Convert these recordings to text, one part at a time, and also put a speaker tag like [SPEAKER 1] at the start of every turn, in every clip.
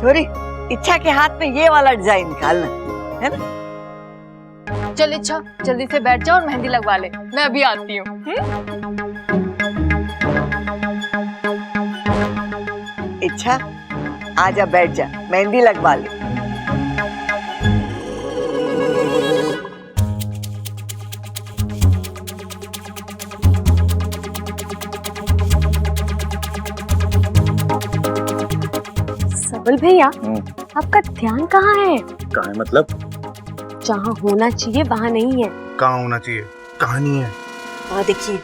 [SPEAKER 1] छोरी, इच्छा के हाथ में ये वाला डिजाइन निकालना है ना।
[SPEAKER 2] चल इच्छा, जल्दी से बैठ जा और मेहंदी लगवा ले, मैं अभी आती हूँ।
[SPEAKER 1] इच्छा, आजा बैठ जा, मेहंदी लगवा ले।
[SPEAKER 3] सबल भैया, आपका ध्यान कहाँ है?
[SPEAKER 4] कहाँ है मतलब?
[SPEAKER 3] जहाँ होना चाहिए वहाँ नहीं है।
[SPEAKER 4] कहाँ होना चाहिए? कहाँ नहीं है?
[SPEAKER 3] वहाँ देखिए,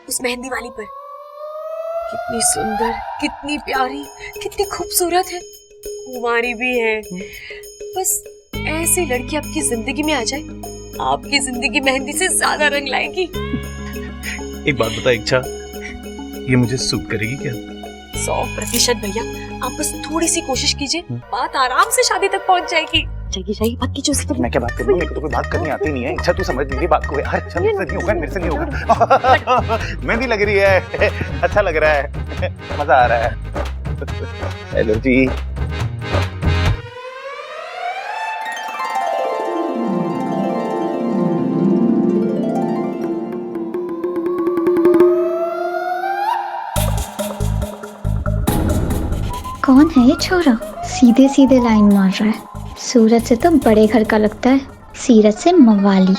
[SPEAKER 3] उस मेहंदी वाली पर। कितनी सुंदर, कितनी प्यारी, कितनी खूबसूरत है। कुंवारी भी है। बस ऐसी लड़की आपकी जिंदगी में आ जाए, आपकी जिंदगी मेहंदी से ज्यादा रंग लाएगी।
[SPEAKER 4] एक बात बता इच्छा, ये मुझे सूट करेगी क्या?
[SPEAKER 3] 100% भैया, आप बस थोड़ी सी कोशिश कीजिए, बात आराम से शादी तक पहुंच जाएगी। जाइए बात कीजिए उससे।
[SPEAKER 4] मैं क्या बात करूँ? मेरे को तो कोई बात करनी आती नहीं है। इच्छा तू समझ मेरी बात को यार। अच्छा मेरे से नहीं होगा, मेरे से नहीं होगा। मेहंदी लग रही है, अच्छा लग रहा है, मजा आ रहा है। हेलो जी।
[SPEAKER 5] कौन है ये छोरा? सीधे सीधे लाइन मार रहा है। सूरज से तो बड़े घर का लगता है, सीरत से मवाली।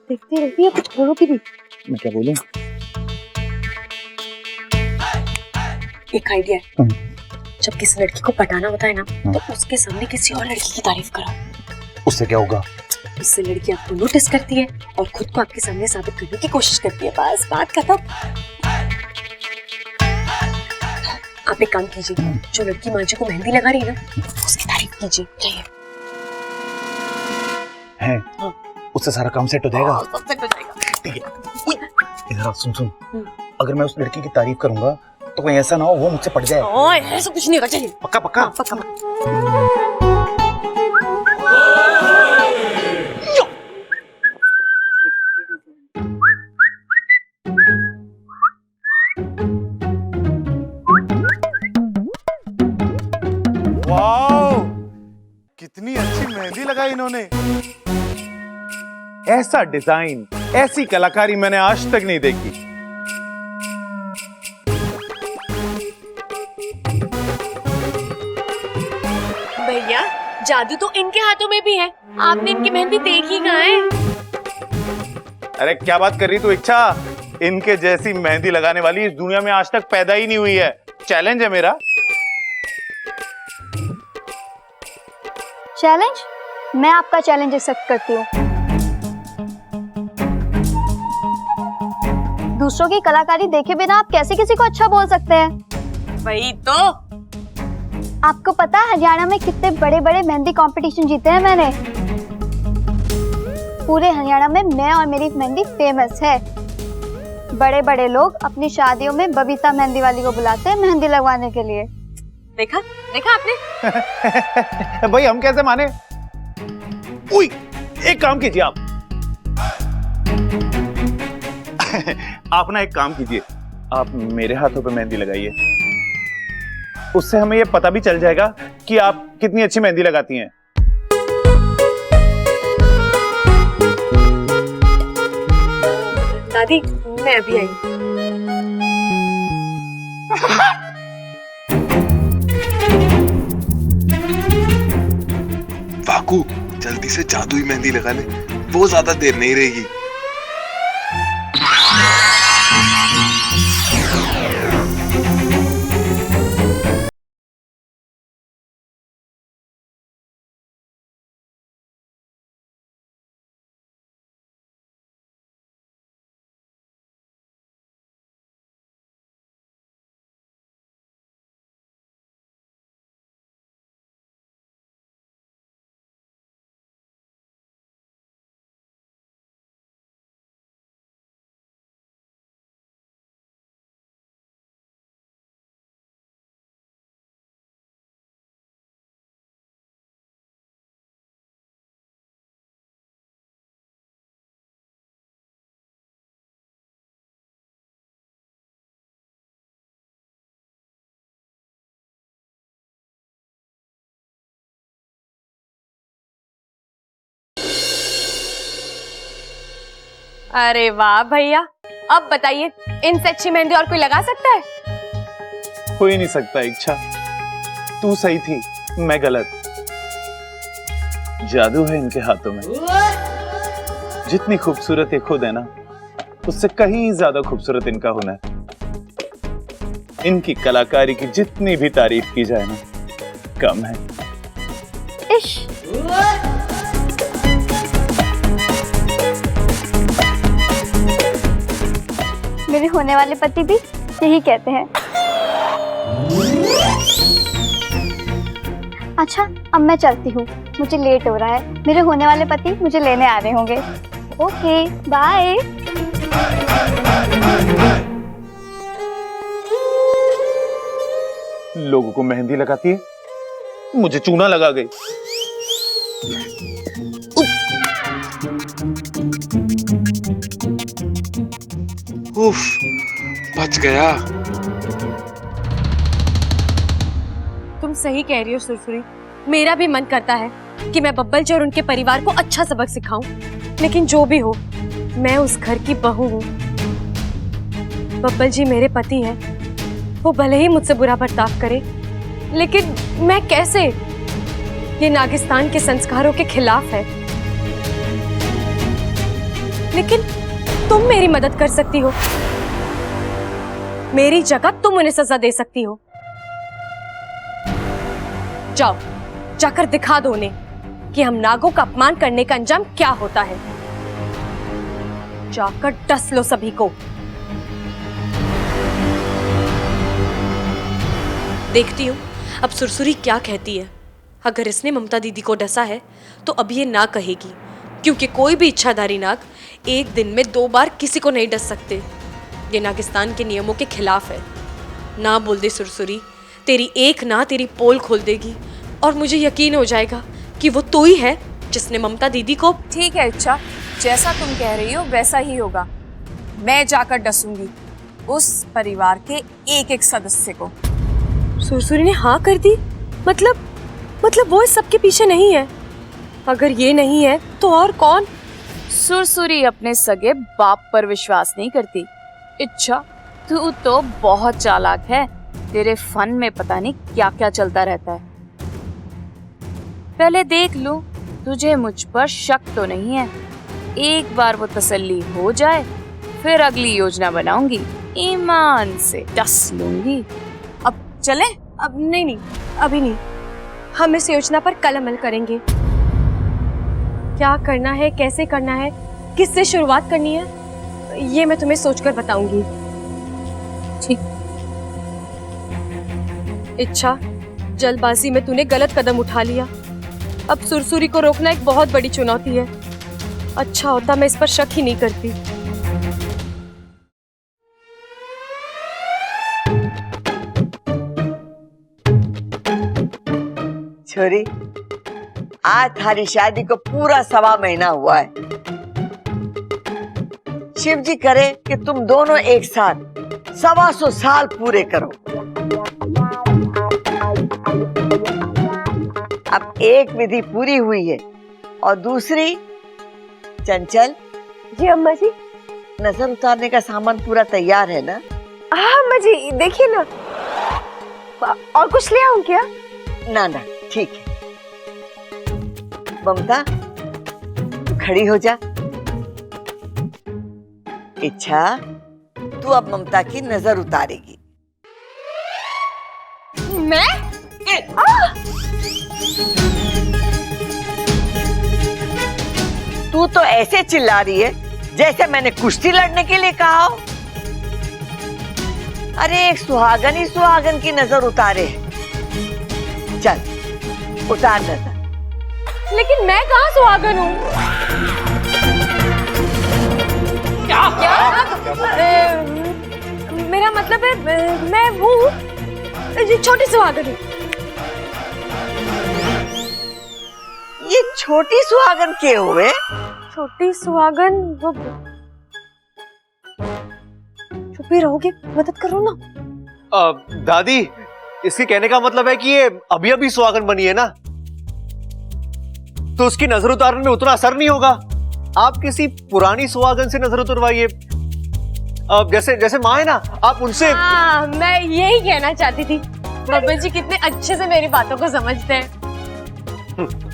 [SPEAKER 3] देखते रहिए, कुछ बोलो की भी।
[SPEAKER 4] मैं क्या बोलूं?
[SPEAKER 3] एक आइडिया है, जब किसी लड़की को पटाना होता है ना, तो उसके सामने किसी और लड़की की तारीफ करो।
[SPEAKER 4] उससे क्या होगा?
[SPEAKER 3] उससे लड़की आपको नोटिस करती है और खुद को आपके सामने साबित करने की कोशिश करती है। बस बात खत्म। आप एक काम कीजिए, जो लड़की मांझी को मेहंदी लगा रही है ना, उसकी तारीफ कीजिए। चाहिए
[SPEAKER 4] है?
[SPEAKER 3] हाँ।
[SPEAKER 4] उससे सारा काम सेट हो जाएगा।
[SPEAKER 3] सब सेट हो जाएगा।
[SPEAKER 4] ठीक है। इधर सुन सुन, अगर मैं उस लड़की की तारीफ करूंगा तो कोई ऐसा ना हो वो मुझसे पट जाए।
[SPEAKER 3] ओए, ऐसा कुछ नहीं होगा। चाहिए
[SPEAKER 4] पक्का पक्का?
[SPEAKER 3] हाँ, पक्का।
[SPEAKER 4] वाओ, कितनी अच्छी मेहंदी लगाई इन्होंने। ऐसा डिजाइन, ऐसी कलाकारी मैंने आज तक नहीं देखी।
[SPEAKER 3] भैया, जादू तो इनके हाथों में भी है। आपने इनकी मेहंदी देखी कहाँ है?
[SPEAKER 4] अरे क्या बात कर रही तू इच्छा? इनके जैसी मेहंदी लगाने वाली इस दुनिया में आज तक पैदा ही नहीं हुई है। चैलेंज है मेरा।
[SPEAKER 5] चैलेंज? मैं आपका चैलेंज एक्सेप्ट करती हूँ। दूसरों की कलाकारी देखे बिना आप कैसे किसी को अच्छा बोल सकते हैं?
[SPEAKER 3] वही तो।
[SPEAKER 5] आपको पता है हरियाणा में कितने बड़े बड़े मेहंदी कंपटीशन जीते हैं मैंने। पूरे हरियाणा में मैं और मेरी मेहंदी फेमस है। बड़े बड़े लोग अपनी शादियों में बबीता मेहंदी वाली को बुलाते हैं मेहंदी लगवाने के लिए।
[SPEAKER 3] देखा देखा आपने?
[SPEAKER 4] भाई हम कैसे माने? उई, एक काम कीजिए आप। आप ना एक काम कीजिए, आप मेरे हाथों पे मेहंदी लगाइए। उससे हमें ये पता भी चल जाएगा कि आप कितनी अच्छी मेहंदी लगाती हैं।
[SPEAKER 3] दादी, मैं अभी आई।
[SPEAKER 6] वाकू, जल्दी से जादुई मेहंदी लगा ले, वो ज्यादा देर नहीं रहेगी।
[SPEAKER 3] अरे वाह भैया, अब बताइए इनसे अच्छी मेहंदी और कोई लगा सकता है?
[SPEAKER 4] हो ही नहीं सकता इच्छा, तू सही थी मैं गलत। जादू है इनके हाथों में। जितनी खूबसूरत ये खुद है ना, उससे कहीं ज्यादा खूबसूरत इनका हुनर। इनकी कलाकारी की जितनी भी तारीफ की जाए ना, कम है।
[SPEAKER 5] इश, मेरे होने वाले पति भी यही कहते हैं। अच्छा, अब मैं चलती हूँ, मुझे लेट हो रहा है। मेरे होने वाले पति मुझे लेने आ रहे होंगे। Okay, bye.
[SPEAKER 4] लोगों को मेहंदी लगाती है, मुझे चूना लगा गई।
[SPEAKER 6] उफ, बच गया।
[SPEAKER 3] तुम सही कह रही हो सुरसुरी, मेरा भी मन करता है कि मैं बब्बल जी और उनके परिवार को अच्छा सबक सिखाऊं, लेकिन जो भी हो, मैं उस घर की बहू हूँ। बब्बल जी मेरे पति हैं, वो भले ही मुझसे बुरा बर्ताव करे, लेकिन मैं कैसे? ये नागिस्तान के संस्कारों के खिलाफ है। लेकिन तुम मेरी मदद कर सकती हो, मेरी जगह तुम उन्हें सजा दे सकती हो। जाओ, जाकर दिखा दो उन्हें कि हम नागों का अपमान करने का अंजाम क्या होता है। जाकर डस लो सभी को। देखती हूँ अब सुरसुरी क्या कहती है। अगर इसने ममता दीदी को डसा है तो अब ये ना कहेगी, क्योंकि कोई भी इच्छाधारी नाग एक दिन में 2 बार किसी को नहीं डस सकते। ये नागिस्तान के नियमों के खिलाफ है। ना बोल दे सुरसुरी, तेरी एक ना तेरी पोल खोल देगी और मुझे यकीन हो जाएगा कि वो तू ही है जिसने ममता दीदी को।
[SPEAKER 2] ठीक है इच्छा, जैसा तुम कह रही हो वैसा ही होगा। मैं जाकर डसूंगी उस परिवार के एक एक सदस्य को।
[SPEAKER 3] सुरसुरी ने हाँ कर दी? मतलब वो इस सब के पीछे नहीं है? अगर ये नहीं है तो और कौन?
[SPEAKER 2] सुरसुरी अपने सगे बाप पर विश्वास नहीं करती। इच्छा, तू तो बहुत चालाक है। तेरे फन में पता नहीं क्या क्या चलता रहता है। पहले देख लूं तुझे मुझ पर शक तो नहीं है। एक बार वो तसल्ली हो जाए, फिर अगली योजना बनाऊंगी, ईमान से डस लूंगी।
[SPEAKER 3] अब चले? अब नहीं, अभी नहीं। हम इस योजना पर कल अमल करेंगे। क्या करना है, कैसे करना है, किससे शुरुआत करनी है, ये मैं तुम्हें सोचकर बताऊंगी।
[SPEAKER 2] ठीक।
[SPEAKER 3] इच्छा, जल्दबाजी में तूने गलत कदम उठा लिया। अब सुरसुरी को रोकना एक बहुत बड़ी चुनौती है। अच्छा होता मैं इस पर शक ही नहीं करती।
[SPEAKER 1] छोरी, आज थारी शादी को पूरा 1.25 महीना हुआ है। शिव जी करे कि तुम दोनों एक साथ 125 साल पूरे करो। अब एक विधि पूरी हुई है और दूसरी, चंचल
[SPEAKER 3] जी अम्मा जी।
[SPEAKER 1] नजर उतारने का सामान पूरा तैयार है ना?
[SPEAKER 3] हाँ अम्मा जी, देखिए ना। और कुछ ले आऊं क्या?
[SPEAKER 1] ना, ठीक है। ममता, खड़ी हो जा। इच्छा, तू अब ममता की नजर उतारेगी।
[SPEAKER 3] मैं?
[SPEAKER 1] तू तो ऐसे चिल्ला रही है जैसे मैंने कुश्ती लड़ने के लिए कहा हो। अरे एक सुहागन ही सुहागन की नजर उतारे। चल, उतार नजर।
[SPEAKER 3] लेकिन मैं कहाँ सुहागन हूँ? क्या? मेरा मतलब है मैं हूँ छोटी सुहागन हूँ।
[SPEAKER 1] ये छोटी सुहागन के हुए?
[SPEAKER 3] छोटी सुहागन? वो चुप ही रहोगे? मदद करो ना।
[SPEAKER 7] दादी, इसके कहने का मतलब है कि ये अभी अभी सुहागन बनी है ना, तो उसकी नजर उतारने में उतना असर नहीं होगा। आप किसी पुरानी सुहागन से नजर उतरवाइए। जैसे जैसे माँ है ना, आप उनसे।
[SPEAKER 3] हाँ, मैं यही कहना चाहती थी। बब्बल जी कितने अच्छे से मेरी बातों को समझते हैं।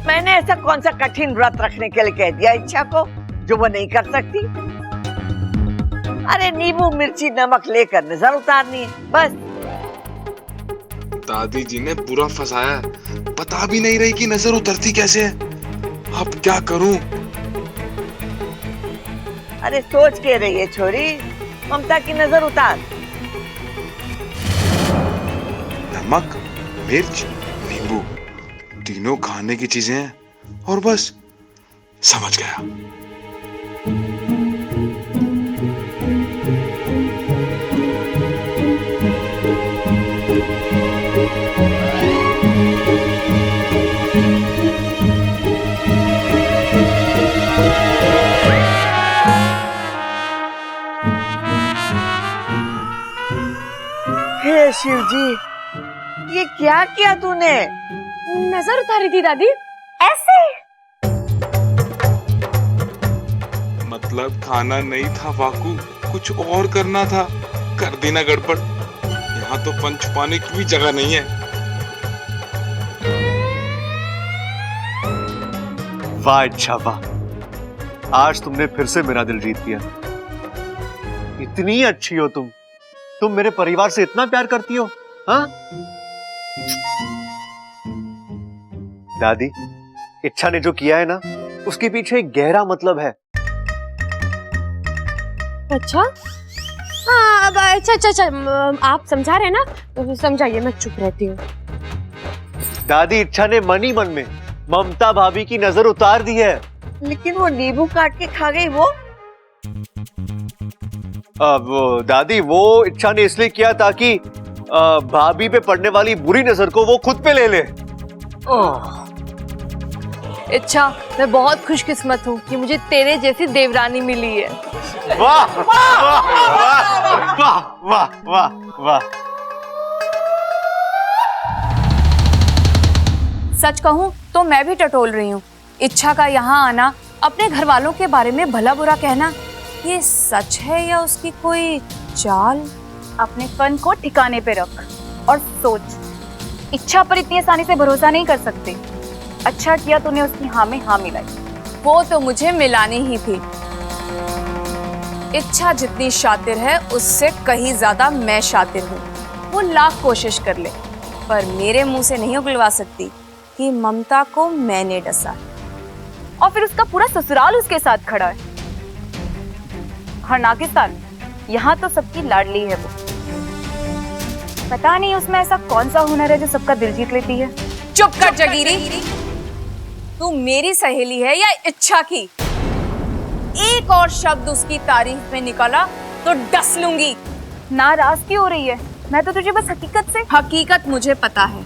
[SPEAKER 1] मैंने ऐसा कौन सा कठिन व्रत रखने के लिए कह दिया इच्छा को जो वो नहीं कर सकती? अरे नींबू मिर्ची नमक लेकर नजर उतारनी है बस।
[SPEAKER 6] दादी जी ने पूरा फंसाया, पता भी नहीं रही कि नजर उतरती कैसे है। अब क्या करूं?
[SPEAKER 1] अरे सोच के रही है छोरी, ममता की नजर उतार।
[SPEAKER 6] नमक, मिर्च, नींबू, तीनों खाने की चीजें हैं और बस समझ गया।
[SPEAKER 1] हे शिव जी, ये क्या किया तूने?
[SPEAKER 3] नजर उतारी थी दादी।
[SPEAKER 1] ऐसे?
[SPEAKER 6] मतलब खाना नहीं था वाकू, कुछ और करना था। कर देना गड़बड़। यहाँ तो पंच छुपाने की भी जगह नहीं है।
[SPEAKER 7] वाह इच्छा वाह, आज तुमने फिर से मेरा दिल जीत लिया। इतनी अच्छी हो तुम मेरे परिवार से इतना प्यार करती हो। हाँ दादी, इच्छा ने जो किया है ना, उसके पीछे एक गहरा मतलब है।
[SPEAKER 3] अच्छा हाँ, अब अच्छा, आप समझा रहे हैं ना, तो समझाइए, मैं चुप रहती हूँ।
[SPEAKER 7] दादी, इच्छा ने मन ही मन में ममता भाभी की नजर उतार दी है।
[SPEAKER 1] लेकिन वो नींबू काट के खा गई वो।
[SPEAKER 7] अब दादी, वो इच्छा ने इसलिए किया ताकि भाभी पे पड़ने वाली बुरी नजर को वो खुद पे ले ले।
[SPEAKER 2] इच्छा, मैं बहुत खुशकिस्मत हूँ कि मुझे तेरे जैसी देवरानी मिली है।
[SPEAKER 7] वाह वाह वाह वाह वाह वाह।
[SPEAKER 2] सच कहूँ तो मैं भी टटोल रही हूँ। इच्छा का यहाँ आना, अपने घर वालों के बारे में भला बुरा कहना, ये सच है या उसकी कोई चाल?
[SPEAKER 5] अपने फन को ठिकाने पे रख और सोच। इच्छा पर इतनी आसानी से भरोसा नहीं कर सकते। अच्छा किया तूने उसकी हाँ में हाँ मिलाई।
[SPEAKER 2] वो तो मुझे मिलानी ही थी। इच्छा जितनी शातिर है उससे कहीं ज्यादा मैं शातिर हूँ। वो लाख कोशिश कर ले पर मेरे मुंह से नहीं उगलवा सकती कि ममता को मैंने डसा।
[SPEAKER 5] और फिर उसका पूरा ससुराल उसके साथ खड़ा है। हरनाकिस्तान, यहाँ तो सबकी लाडली है वो। पता नहीं उसमें ऐसा कौन सा हुनर है जो सबका दिल जीत लेती है।
[SPEAKER 2] चुप कर जगीरी, तू मेरी सहेली है या इच्छा की? एक और शब्द उसकी तारीफ में निकला तो डस लूंगी।
[SPEAKER 5] नाराज क्यों हो रही है? मैं तो तुझे बस
[SPEAKER 2] हकीकत मुझे पता है।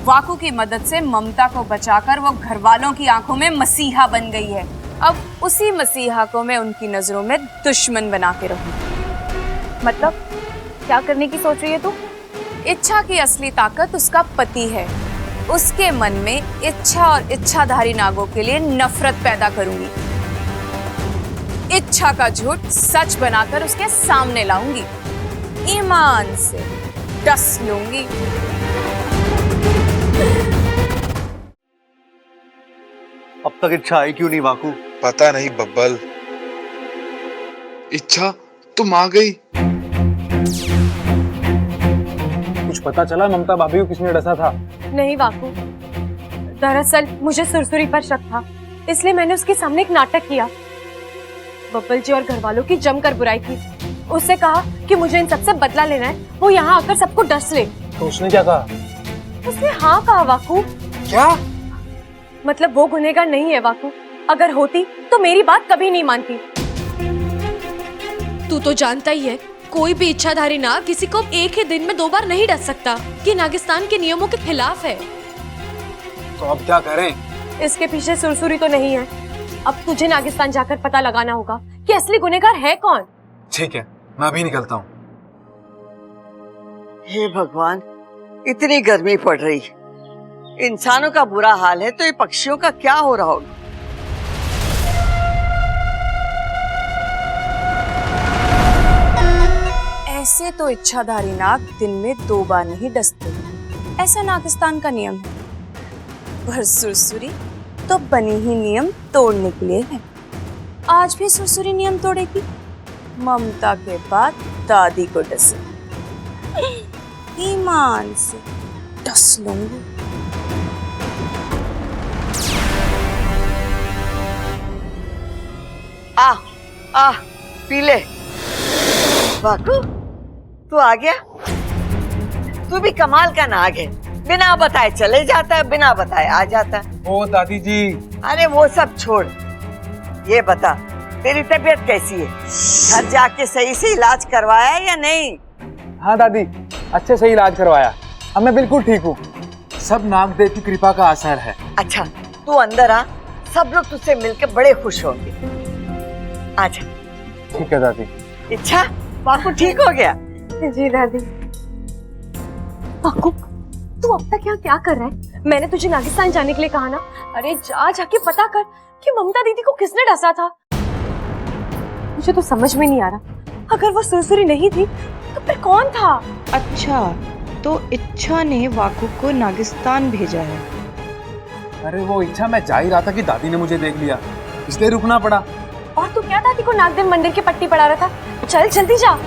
[SPEAKER 2] वाकू की मदद से ममता को बचाकर वो घर वालों की आंखों में मसीहा बन गई है। अब उसी मसीहा को मैं उनकी नजरों में दुश्मन बना के रहूं।
[SPEAKER 5] मतलब क्या करने की सोच रही है तू?
[SPEAKER 2] इच्छा की असली ताकत उसका पति है। उसके मन में इच्छा और इच्छाधारी नागों के लिए नफरत पैदा करूंगी। इच्छा का झूठ सच बनाकर उसके सामने लाऊंगी। ईमान से डस लूंगी।
[SPEAKER 7] अब तक इच्छा आई क्यों नहीं वाकू?
[SPEAKER 6] पता नहीं बब्बल। इच्छा तुम आ गई।
[SPEAKER 8] कुछ पता चला ममता भाभी को किसने डसा था?
[SPEAKER 3] नहीं वाकू, दरअसल मुझे सुरसुरी पर शक था, इसलिए मैंने उसके सामने एक नाटक किया। बब्बल जी और घर वालों की जमकर बुराई की। उससे कहा कि मुझे इन सबसे बदला लेना है, वो यहाँ आकर सबको डस ले।
[SPEAKER 8] तो उसने क्या कहा?
[SPEAKER 3] उसने हाँ कहा वाकू।
[SPEAKER 8] क्या?
[SPEAKER 3] मतलब वो गुनहगार नहीं है वाकू। अगर होती तो मेरी बात कभी नहीं मानती।
[SPEAKER 9] तू तो जानता ही है, कोई भी इच्छाधारी नाग किसी को एक ही दिन में 2 बार नहीं डस सकता। ये नागिस्तान के नियमों के खिलाफ है।
[SPEAKER 8] तो अब क्या करें?
[SPEAKER 3] इसके पीछे सुरसुरी तो नहीं है। अब तुझे नागिस्तान जाकर पता लगाना होगा कि असली गुनहगार है कौन।
[SPEAKER 8] ठीक है, मैं अभी निकलता हूँ।
[SPEAKER 1] हे भगवान, इतनी गर्मी पड़ रही, इंसानों का बुरा हाल है तो ये पक्षियों का क्या हो रहा होगा?
[SPEAKER 2] ऐसे तो इच्छाधारी नाग दिन में 2 बार नहीं डसते, ऐसा नागिस्तान का नियम है। पर सुरसुरी तो बनी ही नियम तोड़ने के लिए है। आज भी सुरसुरी नियम तोड़ेगी, ममता के बाद दादी को डसे, ईमान से डस लूंगी।
[SPEAKER 1] आ पी ले। वाकू तू आ गया? तू भी कमाल का नाग है, बिना बताए चले जाता है, बिना बताए आ जाता है।
[SPEAKER 8] ओ दादी जी।
[SPEAKER 1] अरे वो सब छोड़, ये बता तेरी तबीयत कैसी है? घर जाके सही से इलाज करवाया या नहीं?
[SPEAKER 8] हाँ दादी, अच्छे से इलाज करवाया, अब मैं बिल्कुल ठीक हूँ। सब नागदेव की कृपा का असर है।
[SPEAKER 1] अच्छा तू अंदर आ, सब लोग तुझसे मिलकर बड़े खुश होंगे। आजा।
[SPEAKER 8] ठीक है दादी।
[SPEAKER 1] इच्छा वाकू ठीक हो गया?
[SPEAKER 3] जी दादी। पाकू, तू अब तक यहाँ क्या कर रहा है? मैंने तुझे नागिस्तान जाने के लिए कहा ना। अरे जा जाके पता कर कि ममता दीदी को किसने डसा था। मुझे तो समझ में नहीं आ रहा, अगर वो सुरसुरी नहीं थी तो फिर कौन था?
[SPEAKER 10] अच्छा, तो इच्छा ने वाकू को नागिस्तान भेजा है।
[SPEAKER 8] अरे वो इच्छा, मैं जा ही रहा था कि दादी ने मुझे देख लिया, इसलिए रुकना पड़ा।
[SPEAKER 3] और तू क्या दादी को नागदेव मंदिर की पट्टी पढ़ा रहा था? चल जल्दी जा।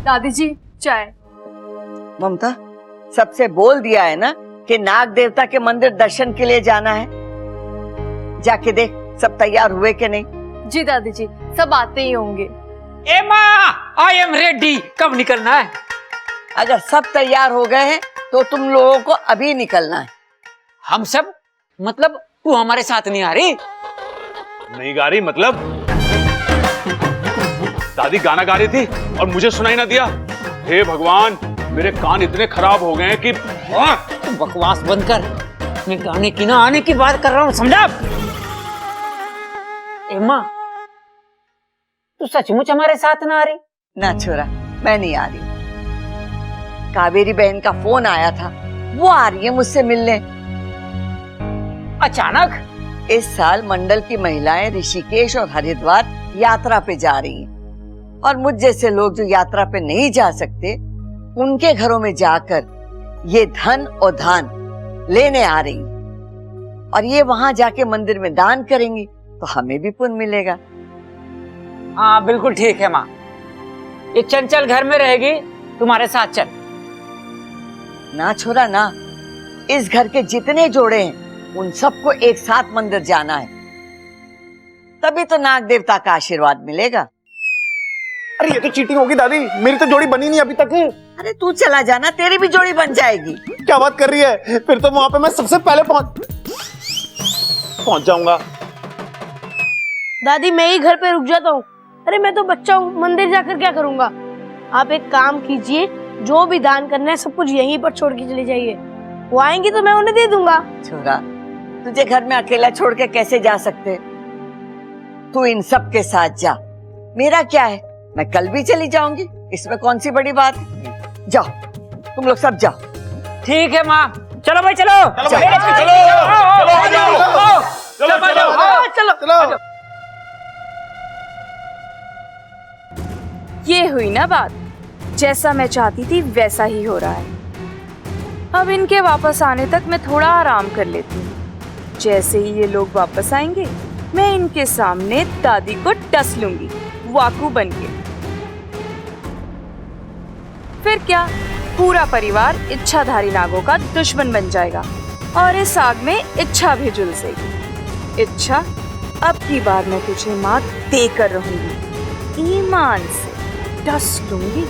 [SPEAKER 3] दादी जी चाय।
[SPEAKER 1] ममता सबसे बोल दिया है ना कि नाग देवता के मंदिर दर्शन के लिए जाना है। जाके देख सब तैयार हुए कि नहीं।
[SPEAKER 3] जी दादी जी, सब आते ही होंगे।
[SPEAKER 11] एमा, आई एम रेडी। कब निकलना है?
[SPEAKER 1] अगर सब तैयार हो गए हैं तो तुम लोगों को अभी निकलना है।
[SPEAKER 11] हम सब? मतलब तू हमारे साथ नहीं आ रही?
[SPEAKER 6] नहीं गा रही मतलब? दादी गाना गा रही थी और मुझे सुनाई ना दिया। हे भगवान, मेरे कान इतने खराब हो गए हैं कि
[SPEAKER 11] तू बकवास बंद कर, मैं गाने की ना आने की बात कर रहा हूँ, समझा? एमा, तू सचमुच हमारे साथ ना आ रही?
[SPEAKER 1] ना छोरा, मैं नहीं आ रही। कावेरी बहन का फोन आया था, वो आ रही है मुझसे मिलने।
[SPEAKER 11] अचानक?
[SPEAKER 1] इस साल मंडल की महिलाएं ऋषिकेश और हरिद्वार यात्रा पे जा रही हैं और मुझ जैसे लोग जो यात्रा पे नहीं जा सकते, उनके घरों में जाकर ये धन और दान लेने आ रही हैं। और ये वहां जाके मंदिर में दान करेंगी तो हमें भी पुण्य मिलेगा।
[SPEAKER 11] हाँ बिल्कुल ठीक है माँ, ये चंचल घर में रहेगी, तुम्हारे साथ चल।
[SPEAKER 1] ना छोरा ना, इस घर के जितने जोड़े हैं उन सबको एक साथ मंदिर जाना है, तभी तो नाग देवता का आशीर्वाद मिलेगा।
[SPEAKER 4] अरे ये तो चीटिंग होगी दादी, मेरी तो जोड़ी बनी नहीं अभी तक।
[SPEAKER 1] अरे तू चला जाना, तेरी भी जोड़ी बन जाएगी।
[SPEAKER 4] क्या बात कर रही है? फिर तो वहां पे मैं सबसे पहले पहुंच जाऊंगा।
[SPEAKER 12] दादी मैं ही घर पे रुक जाता हूँ। अरे मैं तो बच्चा हूँ, मंदिर जाकर क्या करूँगा? आप एक काम कीजिए, जो भी दान करना है सब कुछ यहीं पर छोड़ के चले जाइए, वो आएंगी तो मैं उन्हें दे दूंगा।
[SPEAKER 1] छोरा, तुझे घर में अकेला छोड़ के कैसे जा सकते? तू इन सब के साथ जा, मेरा क्या है, मैं कल भी चली जाऊंगी, इसमें कौन सी बड़ी बात है। जाओ तुम लोग सब जाओ।
[SPEAKER 11] ठीक है माँ, चलो भाई चलो
[SPEAKER 4] चलो चलो चलो चलो।
[SPEAKER 2] ये हुई ना बात, जैसा मैं चाहती थी वैसा ही हो रहा है। अब इनके वापस आने तक मैं थोड़ा आराम कर लेती हूँ। जैसे ही ये लोग वापस आएंगे, मैं इनके सामने दादी को डस लूंगी, वाकू बनके। फिर क्या, पूरा परिवार इच्छाधारी नागों का दुश्मन बन जाएगा और इस आग में इच्छा भी झुलसेगी। इच्छा, अब की बार मैं तुझे मात देकर रहूंगी, ईमान से डस लूंगी।